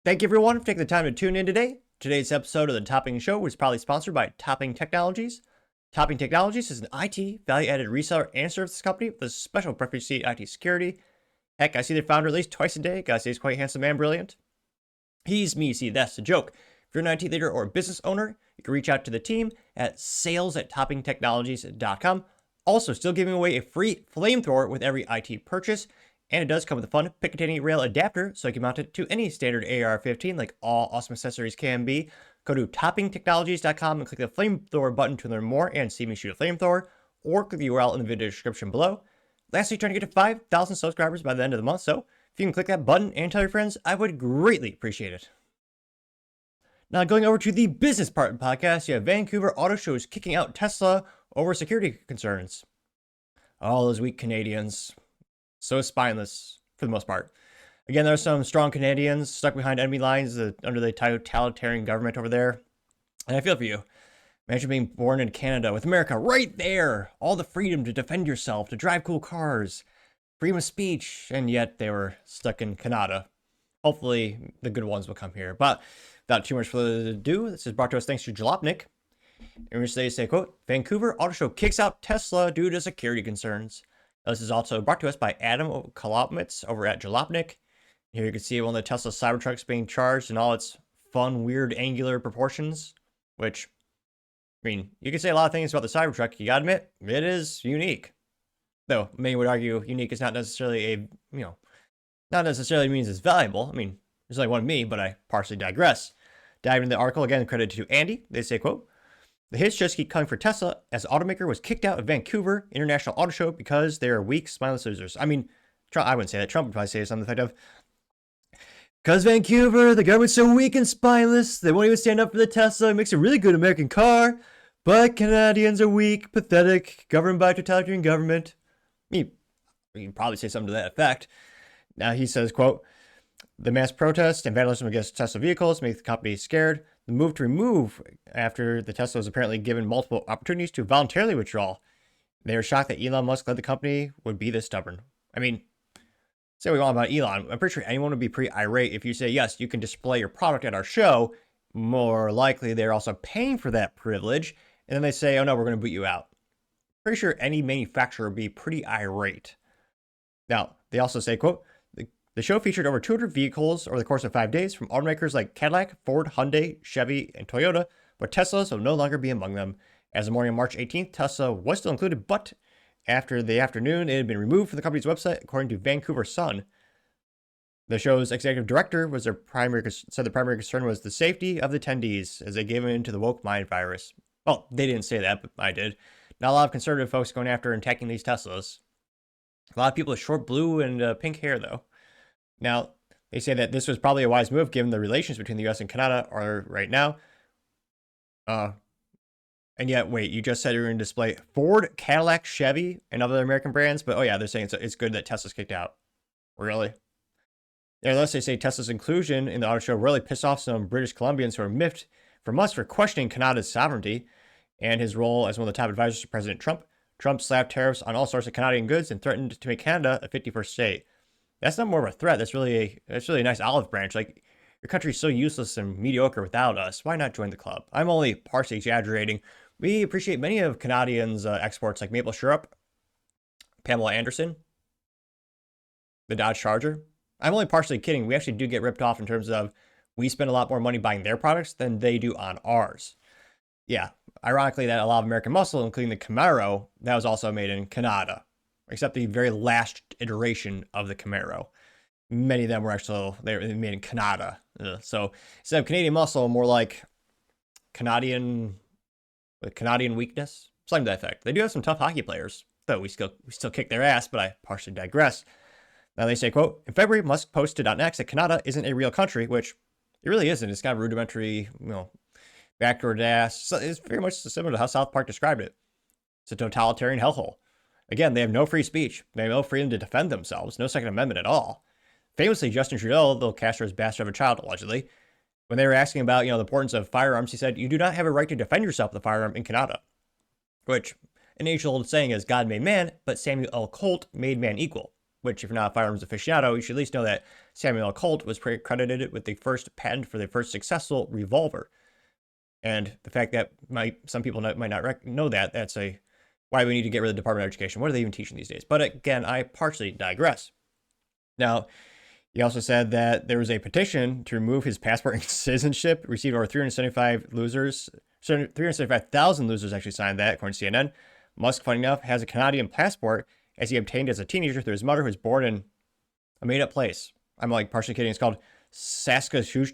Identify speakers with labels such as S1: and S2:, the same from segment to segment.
S1: Thank you everyone for taking the time to tune in today. Today's episode of the Topping Show was proudly sponsored by Topping Technologies. Topping Technologies is an IT value-added reseller and services company with a special preference in IT security. Heck, I see their founder at least twice a day. Gotta say he's quite handsome and brilliant. He's me, see, that's the joke. If you're an IT leader or a business owner, you can reach out to the team at sales@toppingtechnologies.com. Also, still giving away a free flamethrower with every IT purchase. And it does come with a fun Picatinny rail adapter, so you can mount it to any standard AR-15 like all awesome accessories can be. Go to toppingtechnologies.com and click the flamethrower button to learn more and see me shoot a flamethrower, or click the URL in the video description below. Lastly, trying to get to 5,000 subscribers by the end of the month, so if you can click that button and tell your friends, I would greatly appreciate it. Now, going over to the business part of the podcast, you have Vancouver Auto Shows kicking out Tesla over security concerns. All those weak Canadians. So spineless, for the most part. Again, there are some strong Canadians stuck behind enemy lines under the totalitarian government over there. And I feel for you. Imagine being born in Canada with America right there. All the freedom to defend yourself, to drive cool cars, freedom of speech, and yet they were stuck in Canada. Hopefully, the good ones will come here. But without too much further ado, this is brought to us thanks to Jalopnik, in which they say, quote, Vancouver Auto Show kicks out Tesla due to security concerns. This is also brought to us by Adam Kolopmitz over at Jalopnik. Here you can see one of the Tesla Cybertrucks being charged in all its fun, weird, angular proportions, which, I mean, you can say a lot of things about the Cybertruck. You gotta admit, it is unique. Though, many would argue unique is not necessarily not necessarily means it's valuable. I mean, there's only one of me, but I partially digress. Diving into the article, again, credit to Andy. They say, quote, the hits just keep coming for Tesla as the automaker was kicked out of Vancouver International Auto Show because they are weak, spineless losers. I mean, Trump, I wouldn't say that. Trump would probably say something to the effect of, because Vancouver, the government's so weak and spineless, they won't even stand up for the Tesla. It makes a really good American car, but Canadians are weak, pathetic, governed by a totalitarian government. You can probably say something to that effect. Now he says, quote, the mass protest and vandalism against Tesla vehicles make the company scared. The move to remove after the Tesla was apparently given multiple opportunities to voluntarily withdraw. They were shocked that Elon Musk led the company would be this stubborn. I mean, say what we want about Elon. I'm pretty sure anyone would be pretty irate if you say, yes, you can display your product at our show. More likely, they're also paying for that privilege. And then they say, oh no, we're going to boot you out. Pretty sure any manufacturer would be pretty irate. Now, they also say, quote, the show featured over 200 vehicles over the course of 5 days from automakers like Cadillac, Ford, Hyundai, Chevy, and Toyota, but Teslas will no longer be among them. As of the morning of March 18th, Tesla was still included, but after the afternoon, it had been removed from the company's website, according to Vancouver Sun. The show's executive director said the primary concern was the safety of the attendees as they gave in to the woke mind virus. Well, they didn't say that, but I did. Not a lot of conservative folks going after and attacking these Teslas. A lot of people with short blue and pink hair, though. Now, they say that this was probably a wise move given the relations between the U.S. and Canada are right now. And yet, wait, you just said you were going to display Ford, Cadillac, Chevy, and other American brands, but oh yeah, they're saying it's good that Tesla's kicked out. Really? Unless they say Tesla's inclusion in the auto show really pissed off some British Columbians who are miffed for months for questioning Canada's sovereignty and his role as one of the top advisors to President Trump. Trump slapped tariffs on all sorts of Canadian goods and threatened to make Canada a 51st state. That's not more of a threat. That's really a nice olive branch. Like, your country's so useless and mediocre without us. Why not join the club? I'm only partially exaggerating. We appreciate many of Canadians' exports, like maple syrup, Pamela Anderson, the Dodge Charger. I'm only partially kidding. We actually do get ripped off in terms of we spend a lot more money buying their products than they do on ours. Yeah, ironically, that a lot of American muscle, including the Camaro, that was also made in Canada. Except the very last iteration of the Camaro. Many of them were actually made in Canada. So instead of Canadian muscle, more like Canadian weakness, something to that effect. They do have some tough hockey players, though we still kick their ass. But I partially digress. Now they say, quote, in February, Musk posted on X that Canada isn't a real country, which it really isn't. It's kind of rudimentary, backward ass. So it's very much similar to how South Park described it. It's a totalitarian hellhole. Again, they have no free speech. They have no freedom to defend themselves. No Second Amendment at all. Famously, Justin Trudeau, the Castro's bastard of a child, allegedly, when they were asking about, the importance of firearms, he said, you do not have a right to defend yourself with a firearm in Canada. Which, an age-old saying is, God made man, but Samuel L. Colt made man equal. which if you're not a firearms aficionado, you should at least know that Samuel Colt was credited with the first patent for the first successful revolver. And the fact that some people might not know that, that's why we need to get rid of the Department of Education. What are they even teaching these days? But again, I partially digress. Now, he also said that there was a petition to remove his passport and citizenship, received over 375,000 losers actually signed that, according to CNN. Musk, funny enough, has a Canadian passport as he obtained as a teenager through his mother, who was born in a made-up place. I'm like partially kidding. It's called Saskatchewan.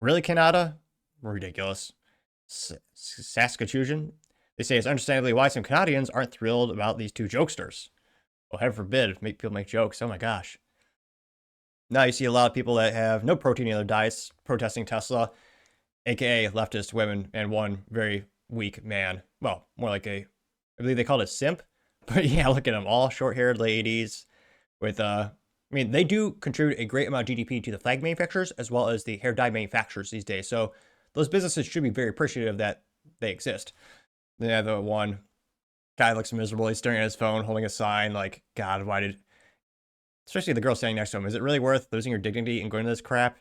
S1: Really, Canada? Ridiculous. Saskatchewan? They say it's understandably why some Canadians aren't thrilled about these two jokesters. Well, heaven forbid, people make jokes. Oh my gosh. Now you see a lot of people that have no protein in their diets protesting Tesla, aka leftist women, and one very weak man. Well, more like I believe they called it simp. But yeah, look at them, all short-haired ladies with, I mean, they do contribute a great amount of GDP to the flag manufacturers as well as the hair dye manufacturers these days. So those businesses should be very appreciative that they exist. Yeah, the one guy looks miserable. He's staring at his phone, holding a sign like, God, why did... Especially the girl standing next to him. Is it really worth losing your dignity and going to this crap?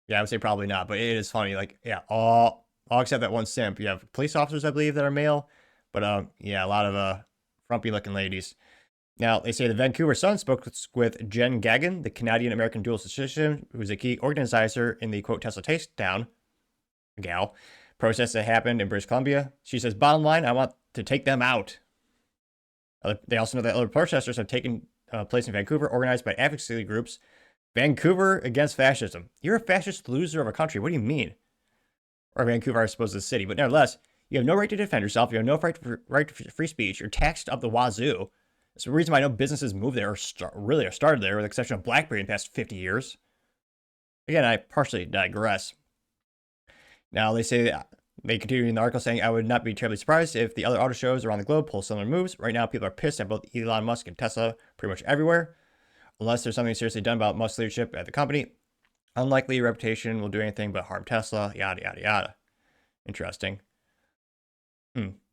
S1: Yeah, I would say probably not, but it is funny. Like, yeah, all except that one simp. You have police officers, I believe, that are male. But, yeah, a lot of frumpy-looking ladies. Now, they say the Vancouver Sun spoke with Jen Gagan, the Canadian-American dual citizen, who's a key organizer in the, quote, Tesla Takedown, gal, protest that happened in British Columbia. She says, bottom line, I want to take them out. They also know that other protesters have taken place in Vancouver, organized by advocacy groups. Vancouver against fascism. You're a fascist loser of a country. What do you mean? Or Vancouver, I suppose, is a city. But nevertheless, you have no right to defend yourself. You have no right to free speech. You're taxed up the wazoo. That's the reason why no businesses move there or really are started there, with the exception of BlackBerry in the past 50 years. Again, I partially digress. Now, they say they continue in the article saying, I would not be terribly surprised if the other auto shows around the globe pull similar moves. Right now, people are pissed at both Elon Musk and Tesla pretty much everywhere. Unless there's something seriously done about Musk's leadership at the company, unlikely reputation will do anything but harm Tesla, yada, yada, yada. Interesting.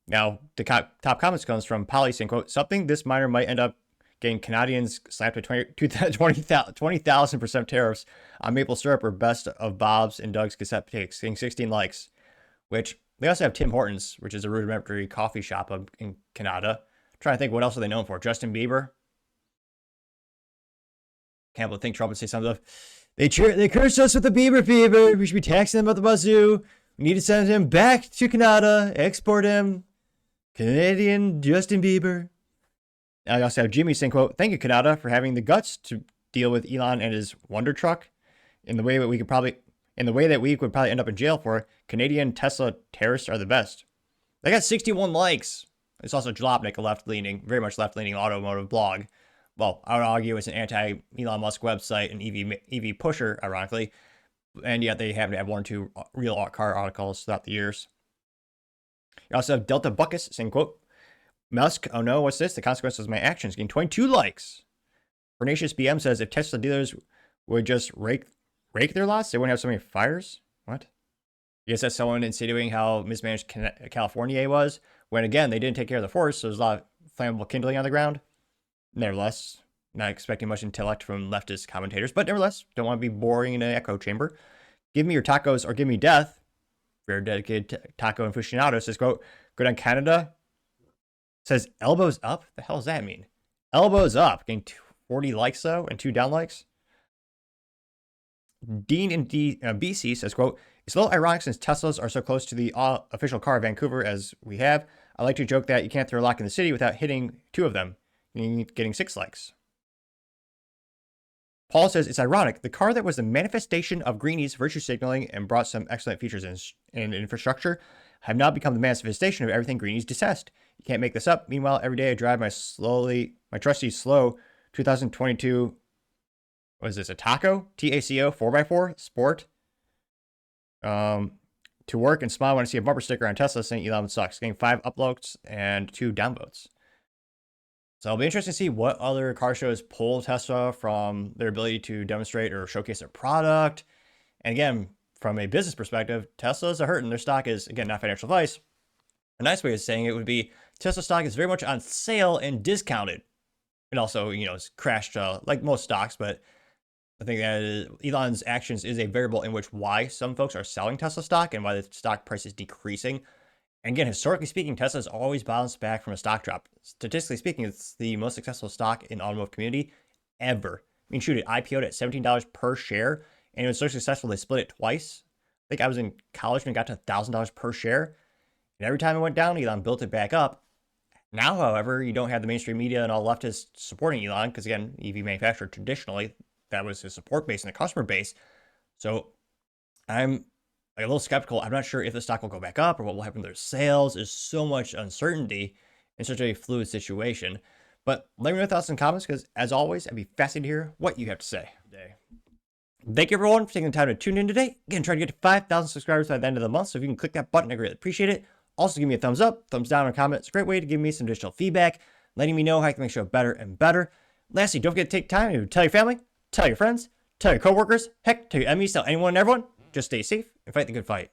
S1: Now, the top comments comes from Polly saying, quote, something this minor might end up getting Canadians slapped with 20,000% tariffs on maple syrup or best of Bob's and Doug's cassette tapes, getting 16 likes. Which, they also have Tim Hortons, which is a rudimentary coffee shop in Canada. I'm trying to think, what else are they known for? Justin Bieber? Can't think Trump would say something of, they cursed us with the Bieber fever. We should be taxing them at the wazoo. We need to send him back to Canada, export him. Canadian Justin Bieber. I also have Jimmy saying, quote, thank you, Canada, for having the guts to deal with Elon and his Wonder Truck in the way that we could probably end up in jail for. Canadian Tesla terrorists are the best. They got 61 likes. It's also Jalopnik, a very much left-leaning automotive blog. Well, I would argue it's an anti-Elon Musk website, an EV pusher, ironically. And yet they happen to have one or two real car articles throughout the years. You also have Delta Buckus saying, quote, Musk, oh no, what's this? The consequences of my actions, getting 22 likes. Pernicious BM says, if Tesla dealers would just rake their lots, they wouldn't have so many fires. What? I guess that's someone insinuating how mismanaged California was, when again, they didn't take care of the forest, so there's a lot of flammable kindling on the ground. Nevertheless, not expecting much intellect from leftist commentators, but nevertheless, don't want to be boring in an echo chamber. Give me your tacos or give me death. Very dedicated taco aficionado says, quote, good on Canada. Says elbows up? The hell does that mean? Elbows up. Getting 40 likes though, and 2 down likes. Dean in BC says, quote, it's a little ironic since Teslas are so close to the official car of Vancouver as we have. I like to joke that you can't throw a lock in the city without hitting 2 of them. Getting 6 likes. Paul says, it's ironic. The car that was the manifestation of greenies' virtue signaling and brought some excellent features in infrastructure have now become the manifestation of everything greenies detest. You can't make this up. Meanwhile, every day I drive my trusty slow 2022, what is this, a Taco? TACO 4x4 Sport. To work and smile when I see a bumper sticker on Tesla saying Elon sucks. Getting 5 upvotes and 2 downvotes. So it'll be interesting to see what other car shows pull Tesla from their ability to demonstrate or showcase their product. And again, from a business perspective, Tesla's a hurting. Their stock is, again, not financial advice, A nice way of saying it would be Tesla stock is very much on sale and discounted. And also, it's crashed like most stocks, but I think that Elon's actions is a variable in which why some folks are selling Tesla stock and why the stock price is decreasing. And again, historically speaking, Tesla has always bounced back from a stock drop. Statistically speaking, it's the most successful stock in the automotive community ever. I mean, shoot, it IPO'd at $17 per share, and it was so successful they split it twice. I think I was in college when it got to $1,000 per share, and every time it went down, Elon built it back up. Now, however, you don't have the mainstream media and all leftists supporting Elon, because again, EV manufacturer traditionally, that was his support base and the customer base. So I'm a little skeptical. I'm not sure if the stock will go back up or what will happen to their sales. There's so much uncertainty in such a fluid situation. But let me know your thoughts and comments, because as always, I'd be fascinated to hear what you have to say today. Thank you everyone for taking the time to tune in today. Again, trying to get to 5,000 subscribers by the end of the month. So if you can click that button, I greatly appreciate it. Also, give me a thumbs up, thumbs down, or comment. It's a great way to give me some additional feedback, letting me know how I can make the show better and better. Lastly, don't forget to take time to tell your family, tell your friends, tell your coworkers, heck, tell your enemies, tell anyone and everyone. Just stay safe and fight the good fight.